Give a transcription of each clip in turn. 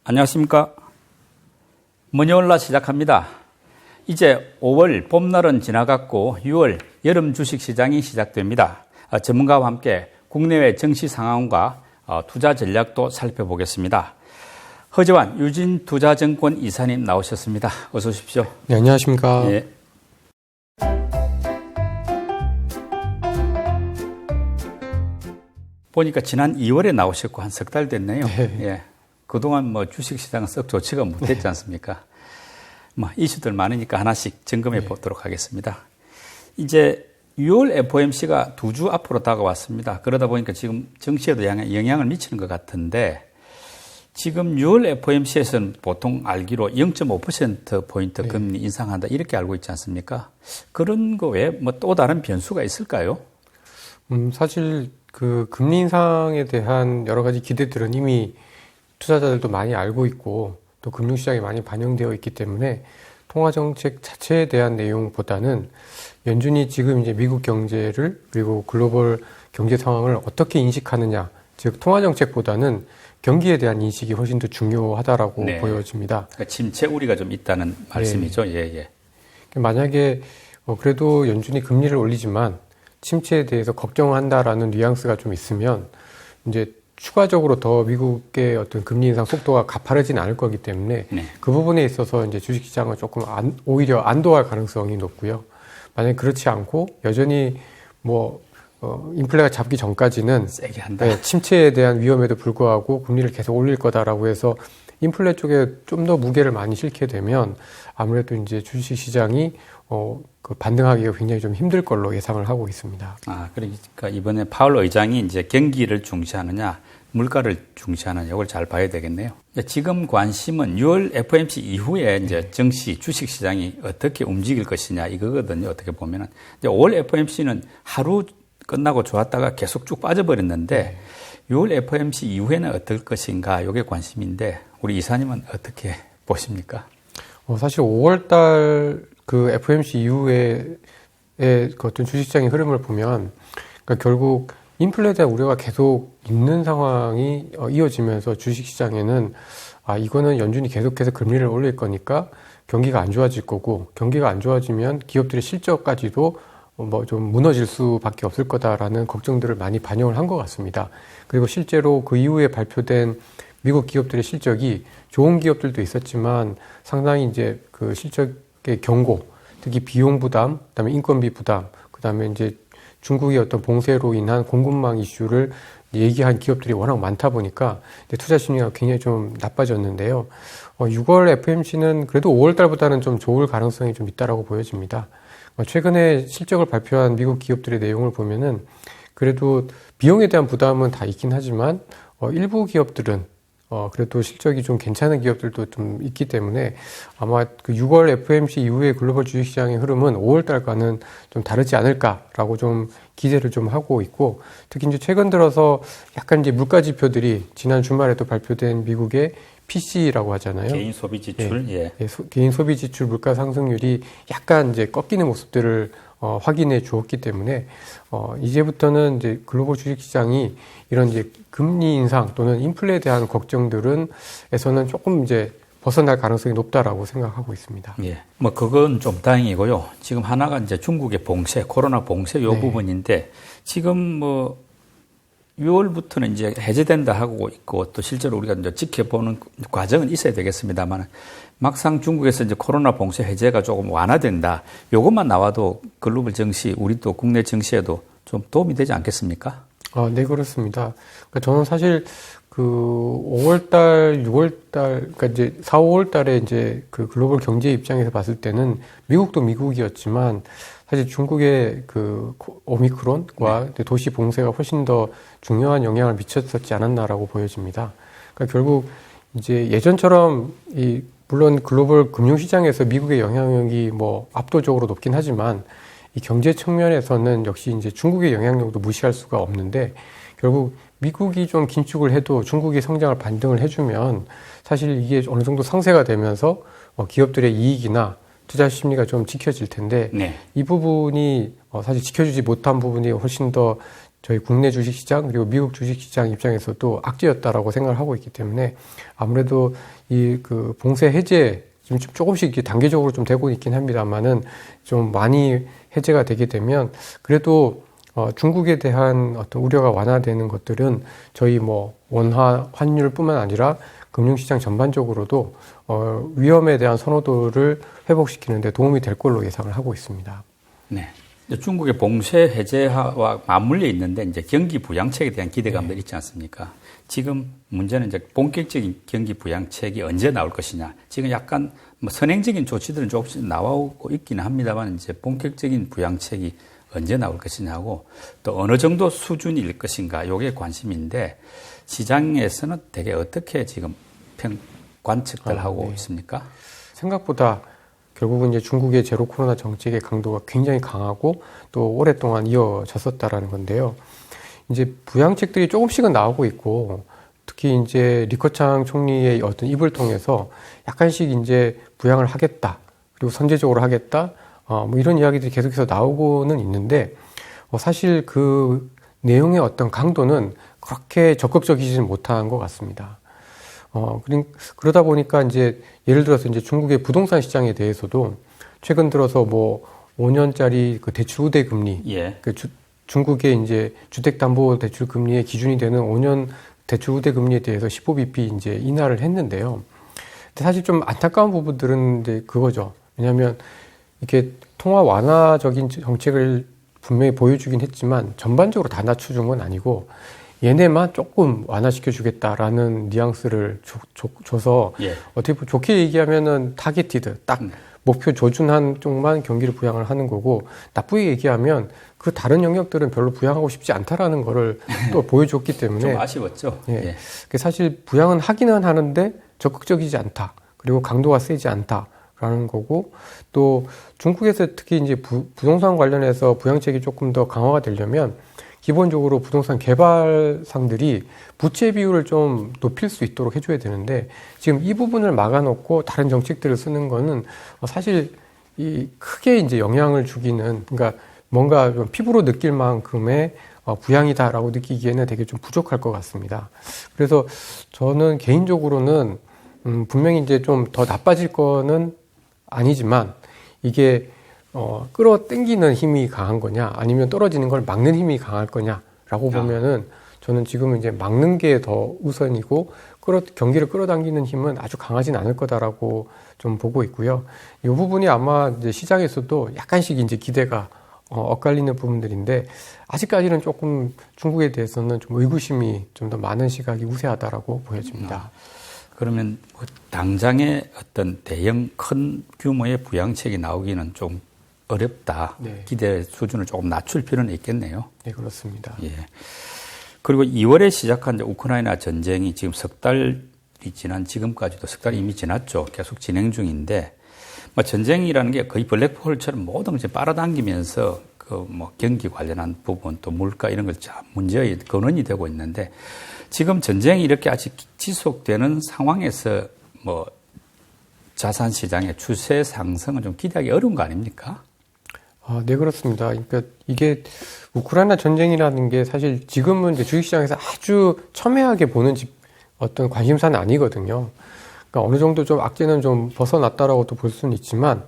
안녕하십니까. money올라 시작합니다. 이제 5월 봄날은 지나갔고 6월 여름 주식시장이 시작됩니다. 전문가와 함께 국내외 정시 상황과 투자 전략도 살펴보겠습니다. 허재환 유진투자증권 이사님 나오셨습니다. 어서 오십시오. 네, 안녕하십니까. 예. 보니까 지난 2월에 나오셨고 한 석 달 됐네요. 네. 예. 그동안 주식시장은 썩 좋지가 못했지 않습니까? 이슈들 많으니까 하나씩 점검해 보도록 하겠습니다. 이제 6월 FOMC가 2주 앞으로 다가왔습니다. 그러다 보니까 지금 정시에도 영향을 미치는 것 같은데 지금 6월 FOMC에서는 보통 알기로 0.5%포인트 금리 인상한다 이렇게 알고 있지 않습니까? 그런 거 외에 또 다른 변수가 있을까요? 사실 그 금리 인상에 대한 여러 가지 기대들은 이미 투자자들도 많이 알고 있고 또 금융시장에 많이 반영되어 있기 때문에 통화정책 자체에 대한 내용보다는 연준이 지금 이제 미국 경제를 그리고 글로벌 경제 상황을 어떻게 인식하느냐, 즉 통화정책보다는 경기에 대한 인식이 훨씬 더 중요하다라고 보여집니다. 그러니까 침체 우려가 좀 있다는 말씀이죠. 예. 만약에 그래도 연준이 금리를 올리지만 침체에 대해서 걱정한다라는 뉘앙스가 좀 있으면 이제 추가적으로 더 미국의 어떤 금리 인상 속도가 가파르진 않을 거기 때문에 그 부분에 있어서 이제 주식시장은 조금 오히려 안도할 가능성이 높고요. 만약에 그렇지 않고 여전히 인플레가 잡기 전까지는 세게 한다. 침체에 대한 위험에도 불구하고 금리를 계속 올릴 거다라고 해서 인플레 쪽에 좀 더 무게를 많이 실게 되면 아무래도 이제 주식시장이 반등하기가 굉장히 좀 힘들 걸로 예상을 하고 있습니다. 그러니까 이번에 파월 의장이 이제 경기를 중시하느냐, 물가를 중시하느냐, 이걸 잘 봐야 되겠네요. 지금 관심은 6월 FOMC 이후에 이제 정시 주식시장이 어떻게 움직일 것이냐, 이거거든요. 어떻게 보면은. 이제 5월 FOMC는 하루 끝나고 좋았다가 계속 쭉 빠져버렸는데, 6월 FOMC 이후에는 어떨 것인가, 이게 관심인데, 우리 이사님은 어떻게 보십니까? 사실 5월달 그 FOMC 이후에 그 어떤 주식시장의 흐름을 보면, 그러니까 결국 인플레에 대한 우려가 계속 있는 상황이 이어지면서 주식시장에는 이거는 연준이 계속해서 금리를 올릴 거니까 경기가 안 좋아질 거고, 경기가 안 좋아지면 기업들의 실적까지도 좀 무너질 수밖에 없을 거다라는 걱정들을 많이 반영을 한 것 같습니다. 그리고 실제로 그 이후에 발표된 미국 기업들의 실적이 좋은 기업들도 있었지만 상당히 이제 그 실적의 경고, 특히 비용 부담, 그다음에 인건비 부담, 그다음에 이제 중국의 어떤 봉쇄로 인한 공급망 이슈를 얘기한 기업들이 워낙 많다 보니까 투자 심리가 굉장히 좀 나빠졌는데요. 6월 FOMC는 그래도 5월 달보다는 좀 좋을 가능성이 좀 있다라고 보여집니다. 최근에 실적을 발표한 미국 기업들의 내용을 보면은 그래도 비용에 대한 부담은 다 있긴 하지만 일부 기업들은 그래도 실적이 좀 괜찮은 기업들도 좀 있기 때문에 아마 그 6월 FOMC 이후에 글로벌 주식시장의 흐름은 5월 달과는 좀 다르지 않을까라고 좀 기대를 좀 하고 있고, 특히 이제 최근 들어서 약간 이제 물가 지표들이 지난 주말에도 발표된 미국의 PC라고 하잖아요. 개인 소비 지출. 개인 소비 지출 물가 상승률이 약간 이제 꺾이는 모습들을 확인해 주었기 때문에 이제부터는 이제 글로벌 주식시장이 이런 이제 금리 인상 또는 인플레에 대한 걱정들에서는 조금 이제 벗어날 가능성이 높다라고 생각하고 있습니다. 그건 좀 다행이고요. 지금 하나가 이제 중국의 봉쇄, 코로나 봉쇄 요 부분인데 지금 6월부터는 이제 해제된다 하고 있고 또 실제로 우리가 이제 지켜보는 과정은 있어야 되겠습니다만 막상 중국에서 이제 코로나 봉쇄 해제가 조금 완화된다. 요것만 나와도 글로벌 정시, 우리 또 국내 정시에도 좀 도움이 되지 않겠습니까? 네, 그렇습니다. 그러니까 저는 사실 그 5월달, 6월달, 그러니까 이제 4, 5월달에 이제 그 글로벌 경제 입장에서 봤을 때는 미국도 미국이었지만 사실 중국의 그 오미크론과 도시 봉쇄가 훨씬 더 중요한 영향을 미쳤었지 않았나라고 보여집니다. 그러니까 결국 이제 예전처럼 물론 글로벌 금융시장에서 미국의 영향력이 압도적으로 높긴 하지만 이 경제 측면에서는 역시 이제 중국의 영향력도 무시할 수가 없는데 결국 미국이 좀 긴축을 해도 중국이 성장을 반등을 해주면 사실 이게 어느 정도 상쇄가 되면서 기업들의 이익이나 투자 심리가 좀 지켜질 텐데 이 부분이 사실 지켜주지 못한 부분이 훨씬 더 저희 국내 주식시장 그리고 미국 주식시장 입장에서도 악재였다라고 생각을 하고 있기 때문에 아무래도 이 그 봉쇄 해제 지금 조금씩 단계적으로 좀 되고 있긴 합니다만은 좀 많이 해제가 되게 되면 그래도 중국에 대한 어떤 우려가 완화되는 것들은 저희 뭐 원화 환율뿐만 아니라 금융시장 전반적으로도 위험에 대한 선호도를 회복시키는 데 도움이 될 걸로 예상을 하고 있습니다. 네. 중국의 봉쇄 해제와 맞물려 있는데 이제 경기 부양책에 대한 기대감들이 있지 않습니까? 지금 문제는 이제 본격적인 경기 부양책이 언제 나올 것이냐. 지금 약간 뭐 선행적인 조치들은 조금씩 나오고 있기는 합니다만 이제 본격적인 부양책이 언제 나올 것이냐고 또 어느 정도 수준일 것인가 요게 관심인데 시장에서는 되게 어떻게 지금 관측들 하고 있습니까? 생각보다 결국은 이제 중국의 제로 코로나 정책의 강도가 굉장히 강하고 또 오랫동안 이어졌었다라는 건데요. 이제 부양책들이 조금씩은 나오고 있고 특히 이제 리커창 총리의 어떤 입을 통해서 약간씩 이제 부양을 하겠다 그리고 선제적으로 하겠다 뭐 이런 이야기들이 계속해서 나오고는 있는데 사실 그 내용의 어떤 강도는 그렇게 적극적이지는 못한 것 같습니다. 그러다 보니까 이제 예를 들어서 이제 중국의 부동산 시장에 대해서도 최근 들어서 뭐 5년짜리 그 대출 우대 금리, 예. 중국의 이제 주택담보대출 금리의 기준이 되는 5년 대출 우대 금리에 대해서 15bp 이제 인하를 했는데요. 근데 사실 좀 안타까운 부분들은 이제 그거죠. 왜냐하면 이렇게 통화 완화적인 정책을 분명히 보여주긴 했지만 전반적으로 다 낮춰준 건 아니고 얘네만 조금 완화시켜주겠다라는 뉘앙스를 줘서 예. 어떻게 보면 좋게 얘기하면은 타겟티드 딱 목표 조준한 쪽만 경기를 부양을 하는 거고 나쁘게 얘기하면 그 다른 영역들은 별로 부양하고 싶지 않다라는 거를 또 보여줬기 때문에 좀 아쉬웠죠. 예. 사실 부양은 하기는 하는데 적극적이지 않다. 그리고 강도가 세지 않다라는 거고 또 중국에서 특히 이제 부동산 관련해서 부양책이 조금 더 강화가 되려면 기본적으로 부동산 개발상들이 부채 비율을 좀 높일 수 있도록 해줘야 되는데 지금 이 부분을 막아놓고 다른 정책들을 쓰는 거는 사실 이 크게 이제 영향을 주기는 그러니까 뭔가 좀 피부로 느낄 만큼의 부양이다라고 느끼기에는 되게 좀 부족할 것 같습니다. 그래서 저는 개인적으로는 분명히 이제 좀 더 나빠질 거는 아니지만 이게 끌어당기는 힘이 강한 거냐, 아니면 떨어지는 걸 막는 힘이 강할 거냐라고 보면은 저는 지금은 이제 막는 게 더 우선이고, 경기를 끌어당기는 힘은 아주 강하진 않을 거다라고 좀 보고 있고요. 이 부분이 아마 이제 시장에서도 약간씩 이제 기대가 엇갈리는 부분들인데, 아직까지는 조금 중국에 대해서는 좀 의구심이 좀 더 많은 시각이 우세하다라고 보여집니다. 그러면 당장의 어떤 대형 큰 규모의 부양책이 나오기는 좀 어렵다. 네. 기대 수준을 조금 낮출 필요는 있겠네요. 네, 그렇습니다. 예. 그리고 2월에 시작한 우크라이나 전쟁이 지금 석 달이 지난 지금까지도 석 달이 이미 지났죠. 계속 진행 중인데, 뭐 전쟁이라는 게 거의 블랙홀처럼 모든 것을 빨아당기면서 그 뭐 경기 관련한 부분 또 물가 이런 걸 문제의 근원이 되고 있는데, 지금 전쟁이 이렇게 아직 지속되는 상황에서 뭐 자산 시장의 추세 상승은 좀 기대하기 어려운 거 아닙니까? 네, 그렇습니다. 그러니까 이게 우크라이나 전쟁이라는 게 사실 지금은 이제 주식시장에서 아주 첨예하게 보는 어떤 관심사는 아니거든요. 그러니까 어느 정도 좀 악재는 좀 벗어났다라고도 볼 수는 있지만,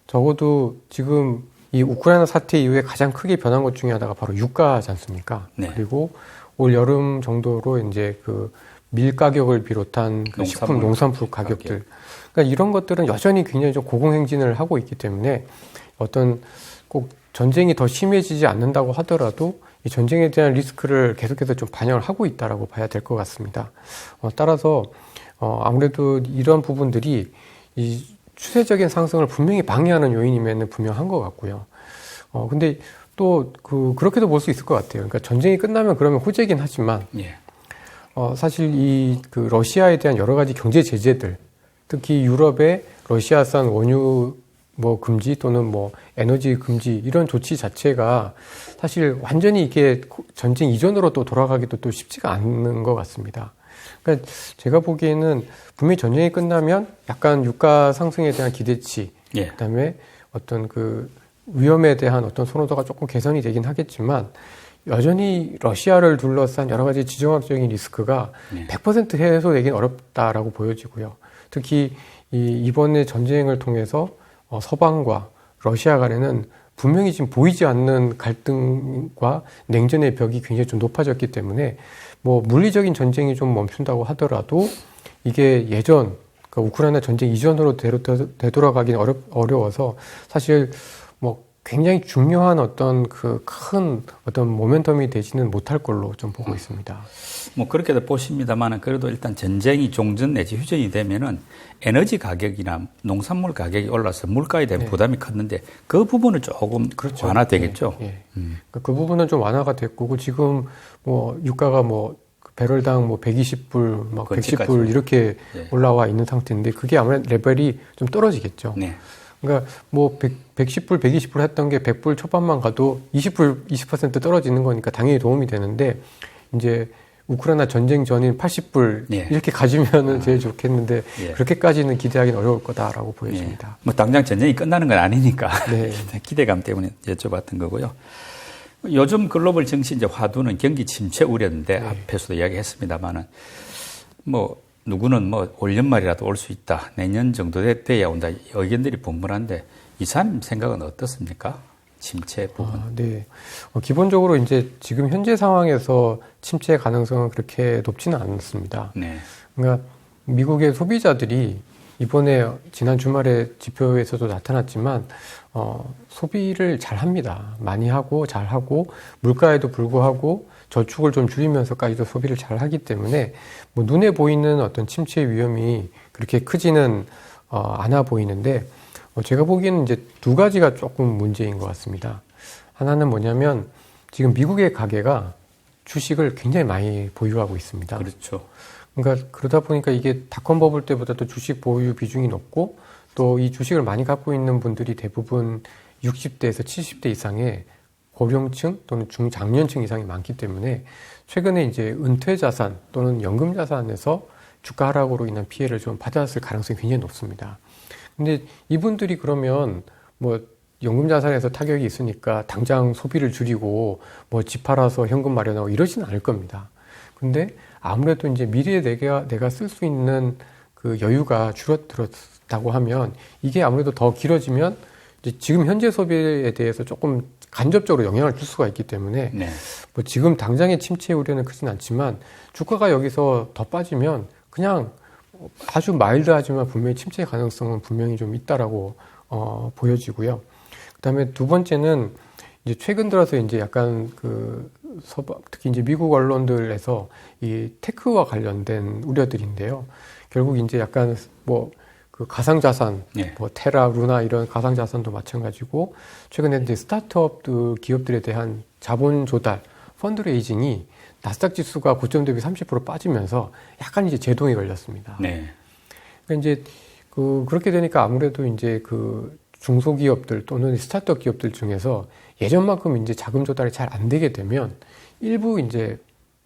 적어도 지금 이 우크라이나 사태 이후에 가장 크게 변한 것 중에 하나가 바로 유가지 않습니까? 네. 그리고 올 여름 정도로 이제 그 밀 가격을 비롯한 그 식품, 농산물 가격들. 그러니까 이런 것들은 여전히 굉장히 좀 고공행진을 하고 있기 때문에 어떤 꼭 전쟁이 더 심해지지 않는다고 하더라도 이 전쟁에 대한 리스크를 계속해서 좀 반영을 하고 있다라고 봐야 될 것 같습니다. 따라서 아무래도 이런 부분들이 이 추세적인 상승을 분명히 방해하는 요인이면 분명한 것 같고요. 근데 또 그렇게도 볼 수 있을 것 같아요. 그러니까 전쟁이 끝나면 그러면 호재긴 하지만 예. 사실 이 러시아에 대한 여러 가지 경제 제재들, 특히 유럽의 러시아산 원유 뭐 금지 또는 뭐 에너지 금지 이런 조치 자체가 사실 완전히 이게 전쟁 이전으로 또 돌아가기도 또 쉽지가 않는 것 같습니다. 그러니까 제가 보기에는 분명히 전쟁이 끝나면 약간 유가 상승에 대한 기대치, 예. 그다음에 어떤 그 위험에 대한 어떤 선호도가 조금 개선이 되긴 하겠지만 여전히 러시아를 둘러싼 여러 가지 지정학적인 리스크가 100% 해소되긴 어렵다라고 보여지고요. 특히 이번에 전쟁을 통해서 서방과 러시아 간에는 분명히 지금 보이지 않는 갈등과 냉전의 벽이 굉장히 좀 높아졌기 때문에 뭐 물리적인 전쟁이 좀 멈춘다고 하더라도 이게 예전 그러니까 우크라이나 전쟁 이전으로 되돌아가기는 어려워서 사실 뭐 굉장히 중요한 어떤 그 큰 어떤 모멘텀이 되지는 못할 걸로 좀 보고 있습니다. 뭐 그렇게도 보십니다만은 그래도 일단 전쟁이 종전 내지 휴전이 되면은 에너지 가격이나 농산물 가격이 올라서 물가에 대한 부담이 컸는데 그 부분은 조금 그렇죠. 완화되겠죠. 그 부분은 좀 완화가 됐고 지금 뭐 유가가 뭐 배럴당 뭐 120불, 막 110불 이렇게 올라와 있는 상태인데 그게 아무래도 레벨이 좀 떨어지겠죠. 그러니까 뭐 110불, 120불 했던 게 100불 초반만 가도 20% 떨어지는 거니까 당연히 도움이 되는데 이제 우크라이나 전쟁 전인 80불 이렇게 가지면은 제일 좋겠는데 그렇게까지는 기대하기는 어려울 거다라고 보여집니다. 뭐 당장 전쟁이 끝나는 건 아니니까 기대감 때문에 여쭤봤던 거고요. 요즘 글로벌 정치 이제 화두는 경기 침체 우려인데 앞에서도 이야기했습니다만은 뭐 누구는 뭐 올 연말이라도 올 수 있다. 내년 정도 돼야 온다. 의견들이 분분한데 이사님 생각은 어떻습니까? 침체 부분. 네. 기본적으로 이제 지금 현재 상황에서 침체 가능성은 그렇게 높지는 않습니다. 그러니까 미국의 소비자들이 이번에 지난 주말에 지표에서도 나타났지만 소비를 잘 합니다. 많이 하고 잘 하고 물가에도 불구하고 저축을 좀 줄이면서까지도 소비를 잘 하기 때문에 뭐 눈에 보이는 어떤 침체 위험이 그렇게 크지는 않아 보이는데 제가 보기에는 이제 두 가지가 조금 문제인 것 같습니다. 하나는 뭐냐면 지금 미국의 가계가 주식을 굉장히 많이 보유하고 있습니다. 그렇죠. 그러니까 그러다 보니까 이게 닷컴 버블 때보다도 주식 보유 비중이 높고 또 이 주식을 많이 갖고 있는 분들이 대부분 60대에서 70대 이상의 고령층 또는 중장년층 이상이 많기 때문에 최근에 이제 은퇴 자산 또는 연금 자산에서 주가 하락으로 인한 피해를 좀 받았을 가능성이 굉장히 높습니다. 근데 이분들이 그러면 뭐 연금 자산에서 타격이 있으니까 당장 소비를 줄이고 뭐 집 팔아서 현금 마련하고 이러지는 않을 겁니다. 근데 아무래도 이제 미래에 내가 쓸 수 있는 그 여유가 줄어들었다고 하면 이게 아무래도 더 길어지면 이제 지금 현재 소비에 대해서 조금 간접적으로 영향을 줄 수가 있기 때문에 뭐 지금 당장의 침체 우려는 크진 않지만 주가가 여기서 더 빠지면 그냥 아주 마일드하지만 분명히 침체 가능성은 분명히 좀 있다라고 보여지고요. 그다음에 두 번째는 이제 최근 들어서 이제 약간 그 특히 이제 미국 언론들에서 이 테크와 관련된 우려들인데요. 결국 이제 약간 뭐 그 가상자산, 뭐 테라, 루나 이런 가상자산도 마찬가지고 최근에 이제 스타트업 기업들에 대한 자본 조달, 펀드레이징이 나스닥 지수가 고점 대비 30% 빠지면서 약간 이제 제동이 걸렸습니다. 그러니까 이제 그렇게 되니까 아무래도 이제 그 중소기업들 또는 스타트업 기업들 중에서 예전만큼 이제 자금 조달이 잘 안 되게 되면 일부 이제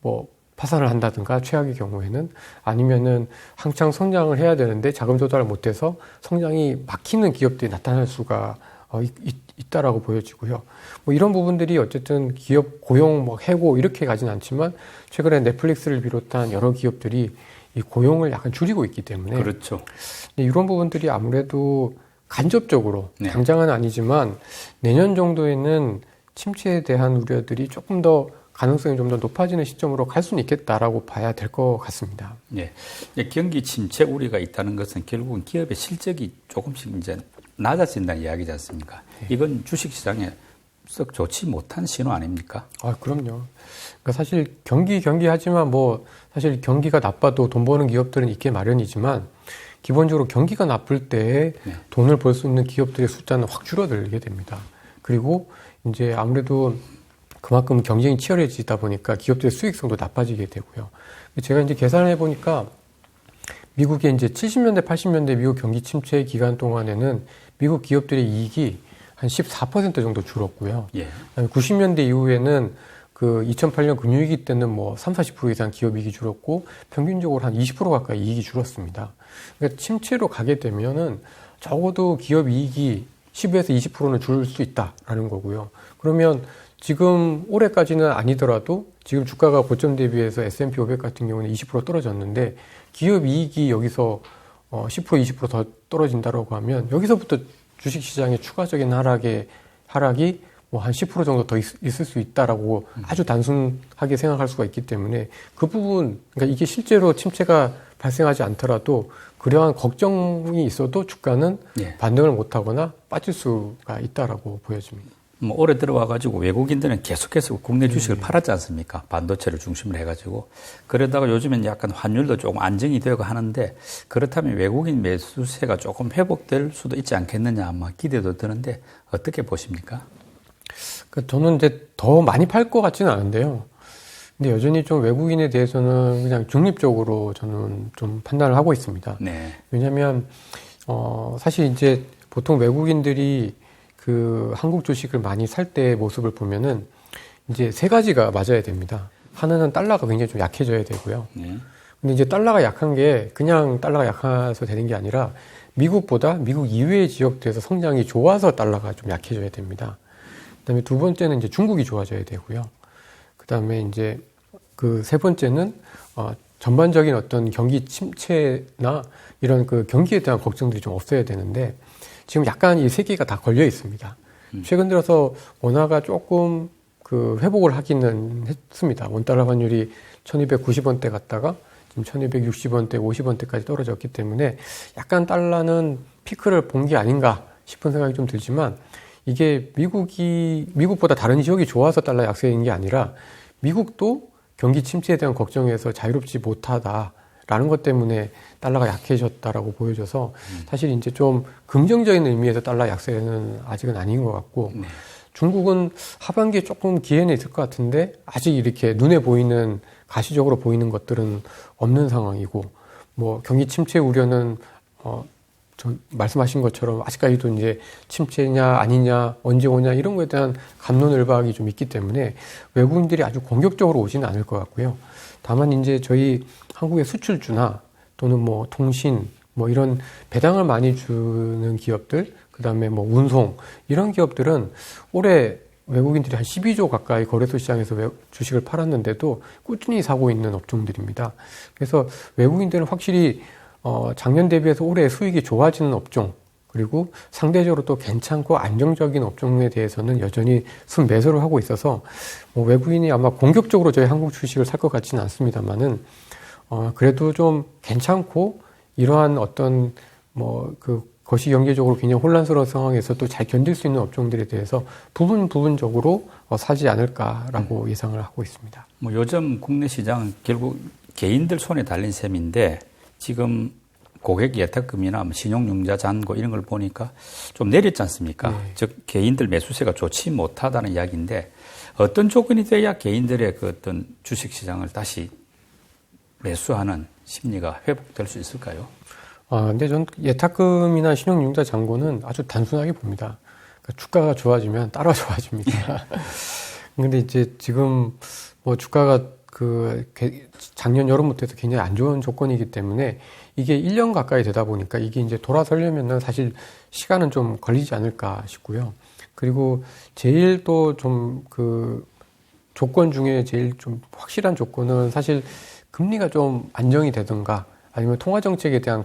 뭐 파산을 한다든가 최악의 경우에는 아니면은 한창 성장을 해야 되는데 자금 조달을 못해서 성장이 막히는 기업들이 나타날 수가 있다라고 보여지고요. 뭐 이런 부분들이 어쨌든 기업 고용 뭐 해고 이렇게 가진 않지만 최근에 넷플릭스를 비롯한 여러 기업들이 이 고용을 약간 줄이고 있기 때문에 그렇죠. 이런 부분들이 아무래도 간접적으로 당장은 아니지만 내년 정도에는 침체에 대한 우려들이 조금 더 가능성이 좀 더 높아지는 시점으로 갈 수는 있겠다라고 봐야 될 것 같습니다. 경기 침체 우려가 있다는 것은 결국은 기업의 실적이 조금씩 이제 낮아진다는 이야기지 않습니까? 이건 주식시장에 썩 좋지 못한 신호 아닙니까? 그럼요. 그러니까 사실 경기하지만 뭐 사실 경기가 나빠도 돈 버는 기업들은 있게 마련이지만 기본적으로 경기가 나쁠 때 돈을 벌 수 있는 기업들의 숫자는 확 줄어들게 됩니다. 그리고 이제 아무래도 그만큼 경쟁이 치열해지다 보니까 기업들의 수익성도 나빠지게 되고요. 제가 이제 계산을 해보니까 미국의 이제 70년대, 80년대 미국 경기 침체 기간 동안에는 미국 기업들의 이익이 한 14% 정도 줄었고요. 90년대 이후에는 그 2008년 금융위기 때는 뭐 30-40% 이상 기업 이익이 줄었고 평균적으로 한 20% 가까이 이익이 줄었습니다. 그러니까 침체로 가게 되면은 적어도 기업 이익이 15에서 20%는 줄 수 있다라는 거고요. 그러면 지금 올해까지는 아니더라도 지금 주가가 고점 대비해서 S&P 500 같은 경우는 20% 떨어졌는데 기업 이익이 여기서 10% 20%더 떨어진다라고 하면 여기서부터 주식시장의 추가적인 하락이 뭐 한 10% 정도 더 있을 수 있다라고 아주 단순하게 생각할 수가 있기 때문에 그 부분, 그러니까 이게 실제로 침체가 발생하지 않더라도 그러한 걱정이 있어도 주가는 예. 반등을 못하거나 빠질 수가 있다라고 보여집니다. 뭐 올해 들어와가지고 외국인들은 계속해서 국내 주식을 팔았지 않습니까? 반도체를 중심으로 해가지고. 그러다가 요즘엔 약간 환율도 조금 안정이 되고 하는데 그렇다면 외국인 매수세가 조금 회복될 수도 있지 않겠느냐 아마 기대도 드는데 어떻게 보십니까? 저는 이제 더 많이 팔 것 같지는 않은데요. 근데 여전히 좀 외국인에 대해서는 그냥 중립적으로 저는 좀 판단을 하고 있습니다. 네. 왜냐하면 사실 이제 보통 외국인들이 그 한국 주식을 많이 살 때의 모습을 보면은 이제 세 가지가 맞아야 됩니다. 하나는 달러가 굉장히 좀 약해져야 되고요. 근데 이제 달러가 약한 게 그냥 달러가 약해서 되는 게 아니라 미국보다 미국 이외의 지역들에서 성장이 좋아서 달러가 좀 약해져야 됩니다. 그다음에 두 번째는 이제 중국이 좋아져야 되고요. 그다음에 이제 그 세 번째는 전반적인 어떤 경기 침체나 이런 그 경기에 대한 걱정들이 좀 없어야 되는데 지금 약간 이 세 개가 다 걸려 있습니다. 최근 들어서 원화가 조금 그 회복을 하기는 했습니다. 원달러 환율이 1290원대 갔다가 지금 1260원대, 50원대까지 떨어졌기 때문에 약간 달러는 피크를 본 게 아닌가 싶은 생각이 좀 들지만 이게 미국보다 다른 지역이 좋아서 달러 약세인 게 아니라 미국도 경기 침체에 대한 걱정에서 자유롭지 못하다라는 것 때문에 달러가 약해졌다라고 보여져서 사실 이제 좀 긍정적인 의미에서 달러 약세는 아직은 아닌 것 같고 중국은 하반기에 조금 기회는 있을 것 같은데 아직 이렇게 눈에 보이는 가시적으로 보이는 것들은 없는 상황이고 뭐 경기 침체 우려는 말씀하신 것처럼 아직까지도 이제 침체냐 아니냐 언제 오냐 이런 거에 대한 갑론을박이 좀 있기 때문에 외국인들이 아주 공격적으로 오지는 않을 것 같고요. 다만 이제 저희 한국의 수출주나 또는 뭐 통신 뭐 이런 배당을 많이 주는 기업들 그다음에 뭐 운송 이런 기업들은 올해 외국인들이 한 12조 가까이 거래소 시장에서 주식을 팔았는데도 꾸준히 사고 있는 업종들입니다. 그래서 외국인들은 확실히 작년 대비해서 올해 수익이 좋아지는 업종, 그리고 상대적으로 또 괜찮고 안정적인 업종에 대해서는 여전히 순매수를 하고 있어서, 뭐 외국인이 아마 공격적으로 저희 한국 주식을 살 것 같지는 않습니다만은, 그래도 좀 괜찮고, 이러한 어떤, 것이 경제적으로 굉장히 혼란스러운 상황에서도 잘 견딜 수 있는 업종들에 대해서 부분적으로 사지 않을까라고 예상을 하고 있습니다. 뭐 요즘 국내 시장은 결국 개인들 손에 달린 셈인데, 지금 고객 예탁금이나 신용융자 잔고 이런 걸 보니까 좀 내렸지 않습니까? 네. 즉 개인들 매수세가 좋지 못하다는 이야기인데 어떤 조건이 돼야 개인들의 그 어떤 주식시장을 다시 매수하는 심리가 회복될 수 있을까요? 근데 전 예탁금이나 신용융자 잔고는 아주 단순하게 봅니다. 그러니까 주가가 좋아지면 따라 좋아집니다. 근데 이제 지금 뭐 주가가 작년 여름부터 해서 굉장히 안 좋은 조건이기 때문에 이게 1년 가까이 되다 보니까 이게 이제 돌아서려면은 사실 시간은 좀 걸리지 않을까 싶고요. 그리고 제일 또 좀 조건 중에 제일 좀 확실한 조건은 사실 금리가 좀 안정이 되든가 아니면 통화정책에 대한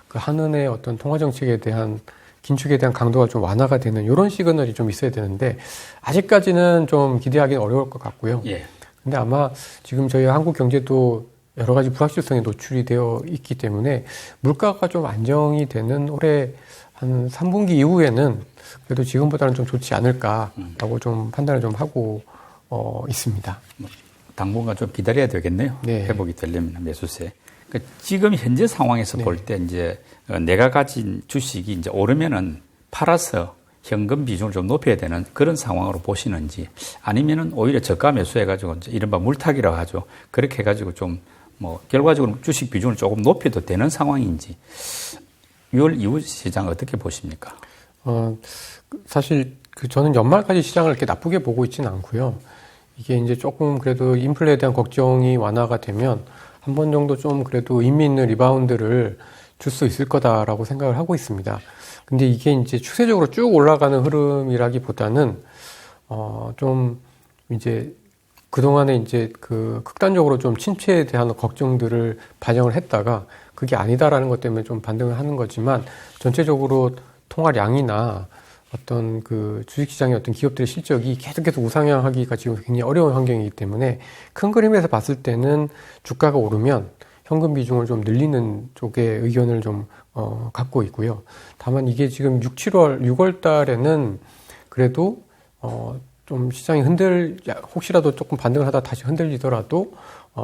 한은의 어떤 통화정책에 대한 긴축에 대한 강도가 좀 완화가 되는 이런 시그널이 좀 있어야 되는데 아직까지는 좀 기대하기는 어려울 것 같고요. 예. 근데 아마 지금 저희 한국 경제도 여러 가지 불확실성에 노출이 되어 있기 때문에 물가가 좀 안정이 되는 올해 한 3분기 이후에는 그래도 지금보다는 좀 좋지 않을까라고 좀 판단을 좀 하고 있습니다. 당분간 좀 기다려야 되겠네요. 네. 회복이 되려면 매수세. 그러니까 지금 현재 상황에서 볼 때 이제 내가 가진 주식이 이제 오르면은 팔아서 현금 비중을 좀 높여야 되는 그런 상황으로 보시는지 아니면은 오히려 저가 매수해가지고 이제 이른바 물타기라고 하죠. 그렇게 해가지고 좀 결과적으로 주식 비중을 조금 높여도 되는 상황인지 6월 이후 시장 어떻게 보십니까? 사실 저는 연말까지 시장을 이렇게 나쁘게 보고 있지는 않고요. 이게 이제 조금 그래도 인플레에 대한 걱정이 완화가 되면 한 번 정도 좀 그래도 의미 있는 리바운드를 줄 수 있을 거다라고 생각을 하고 있습니다. 근데 이게 이제 추세적으로 쭉 올라가는 흐름이라기보다는 좀 이제 그동안에 이제 그 극단적으로 좀 침체에 대한 걱정들을 반영을 했다가 그게 아니다라는 것 때문에 좀 반등을 하는 거지만 전체적으로 통화량이나 어떤 그 주식시장의 어떤 기업들의 실적이 계속해서 우상향하기가 지금 굉장히 어려운 환경이기 때문에 큰 그림에서 봤을 때는 주가가 오르면 현금 비중을 좀 늘리는 쪽의 의견을 좀 갖고 있고요. 다만 이게 지금 6월 달에는 그래도 좀 시장이 혹시라도 조금 반등을 하다 다시 흔들리더라도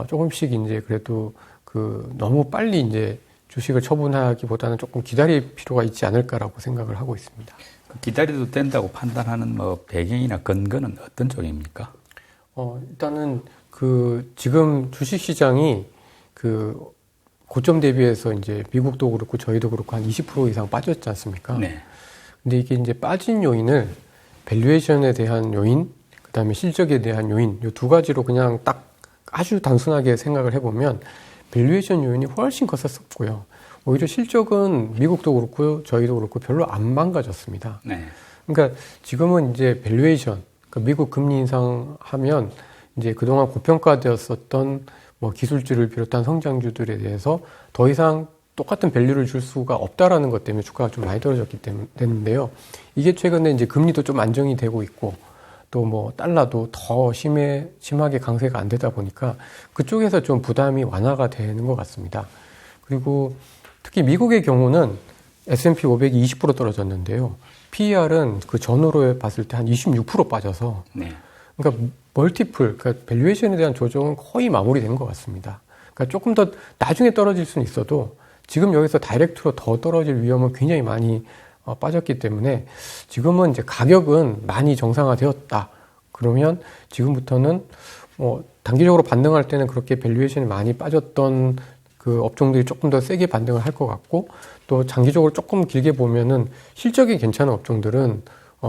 조금씩 이제 그래도 그 너무 빨리 이제 주식을 처분하기보다는 조금 기다릴 필요가 있지 않을까라고 생각을 하고 있습니다. 기다려도 된다고 판단하는 뭐 배경이나 근거는 어떤 쪽입니까? 일단은 그 지금 주식 시장이 그 고점 대비해서 이제 미국도 그렇고 저희도 그렇고 한 20% 이상 빠졌지 않습니까? 네. 근데 이게 이제 빠진 요인을 밸류에이션에 대한 요인, 그다음에 실적에 대한 요인, 이 두 가지로 그냥 딱 아주 단순하게 생각을 해보면 밸류에이션 요인이 훨씬 컸었고요. 오히려 실적은 미국도 그렇고 저희도 그렇고 별로 안 망가졌습니다. 네. 그러니까 지금은 이제 밸류에이션, 그러니까 미국 금리 인상하면 이제 그동안 고평가되었었던 뭐 기술주를 비롯한 성장주들에 대해서 더 이상 똑같은 밸류를 줄 수가 없다라는 것 때문에 주가가 좀 많이 떨어졌기 때문인데요. 이게 최근에 이제 금리도 좀 안정이 되고 있고 또 뭐 달러도 더 심하게 강세가 안 되다 보니까 그쪽에서 좀 부담이 완화가 되는 것 같습니다. 그리고 특히 미국의 경우는 S&P 500이 20% 떨어졌는데요. PER은 그 전후로 봤을 때 한 26% 빠져서 네. 그러니까 멀티플, 그러니까 밸류에이션에 대한 조정은 거의 마무리된 것 같습니다. 그러니까 조금 더 나중에 떨어질 수는 있어도 지금 여기서 다이렉트로 더 떨어질 위험은 굉장히 많이 빠졌기 때문에 지금은 이제 가격은 많이 정상화되었다. 그러면 지금부터는 단기적으로 반등할 때는 그렇게 밸류에이션이 많이 빠졌던 그 업종들이 조금 더 세게 반등을 할 것 같고 또 장기적으로 조금 길게 보면은 실적이 괜찮은 업종들은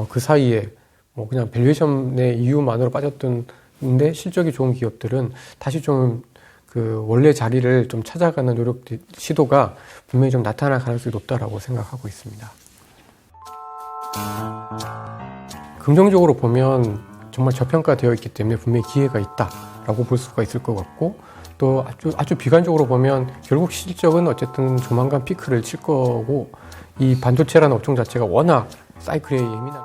그 사이에 뭐 그냥 밸류에이션의 이유만으로 빠졌던데 실적이 좋은 기업들은 다시 좀 그 원래 자리를 좀 찾아가는 시도가 분명히 좀 나타날 가능성이 높다라고 생각하고 있습니다. 긍정적으로 보면 정말 저평가되어 있기 때문에 분명히 기회가 있다라고 볼 수가 있을 것 같고 또 아주 비관적으로 보면 결국 실적은 어쨌든 조만간 피크를 칠 거고 이 반도체라는 업종 자체가 워낙 사이클에 예민한